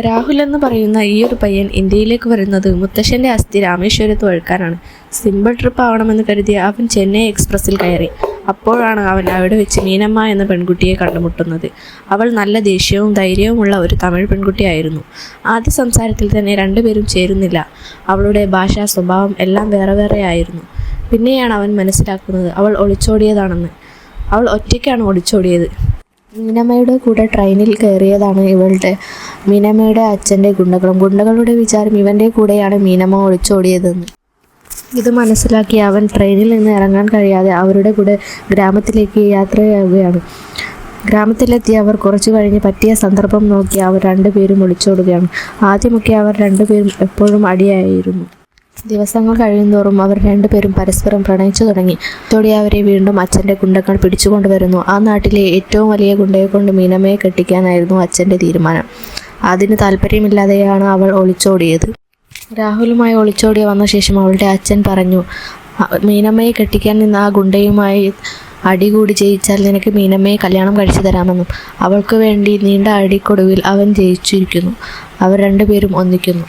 രാഹുൽ എന്ന് പറയുന്ന ഈ ഒരു പയ്യൻ ഇന്ത്യയിലേക്ക് വരുന്നത് മുത്തശ്ശൻ്റെ അസ്ഥി രാമേശ്വരത്ത് ഒഴുക്കാനാണ്. സിമ്പിൾ ട്രിപ്പ് ആവണമെന്ന് കരുതിയ അവൻ ചെന്നൈ എക്സ്പ്രസ്സിൽ കയറി. അപ്പോഴാണ് അവൻ അവിടെ വെച്ച് മീനമ്മ എന്ന പെൺകുട്ടിയെ കണ്ടുമുട്ടുന്നത്. അവൾ നല്ല ദേഷ്യവും ധൈര്യവുമുള്ള ഒരു തമിഴ് പെൺകുട്ടിയായിരുന്നു. ആദ്യ സംസാരത്തിൽ തന്നെ രണ്ടുപേരും ചേരുന്നില്ല. അവളുടെ ഭാഷ, സ്വഭാവം എല്ലാം വേറെ വേറെ ആയിരുന്നു. പിന്നെയാണ് അവൻ മനസ്സിലാക്കുന്നത് അവൾ ഒളിച്ചോടിയതാണെന്ന്. അവൾ ഒറ്റയ്ക്കാണ് ഒളിച്ചോടിയത്. മീനമ്മയുടെ കൂടെ ട്രെയിനിൽ കയറിയതാണ് മീനമ്മയുടെ അച്ഛൻ്റെ ഗുണ്ടകളുടെ വിചാരം ഇവൻ്റെ കൂടെയാണ് മീനമ്മ ഒളിച്ചോടിയതെന്ന്. ഇത് മനസ്സിലാക്കി അവൻ ട്രെയിനിൽ നിന്ന് ഇറങ്ങാൻ കഴിയാതെ അവരുടെ കൂടെ ഗ്രാമത്തിലേക്ക് യാത്രയാവുകയാണ്. ഗ്രാമത്തിലെത്തി അവർ കുറച്ചു കഴിഞ്ഞ് പറ്റിയ സന്ദർഭം നോക്കി അവർ രണ്ടുപേരും ഒളിച്ചോടുകയാണ്. ആദ്യമൊക്കെ അവർ രണ്ടുപേരും എപ്പോഴും അടിയായിരുന്നു. ദിവസങ്ങൾ കഴിയുന്തോറും അവർ രണ്ടുപേരും പരസ്പരം പ്രണയിച്ചു തുടങ്ങി. ഇതോടെ അവരെ വീണ്ടും അച്ഛൻ്റെ ഗുണ്ടകൾ പിടിച്ചുകൊണ്ടുവരുന്നു. ആ നാട്ടിലെ ഏറ്റവും വലിയ ഗുണ്ടയെ കൊണ്ട് മീനമ്മയെ കെട്ടിക്കാനായിരുന്നു അച്ഛൻ്റെ തീരുമാനം. അതിന് താല്പര്യമില്ലാതെയാണ് അവൾ ഒളിച്ചോടിയത്. രാഹുലുമായി ഒളിച്ചോടി വന്ന ശേഷം അവളുടെ അച്ഛൻ പറഞ്ഞു, മീനമ്മയെ കെട്ടിക്കാൻ നിന്ന് ആ ഗുണ്ടയുമായി അടികൂടി ജയിച്ചാൽ നിനക്ക് മീനമ്മയെ കല്യാണം കഴിച്ചു തരാമെന്നും. അവൾക്ക് വേണ്ടി നീണ്ട അടിക്കൊടുവിൽ അവൻ ജയിച്ചിരിക്കുന്നു. അവർ രണ്ടുപേരും ഒന്നിക്കുന്നു.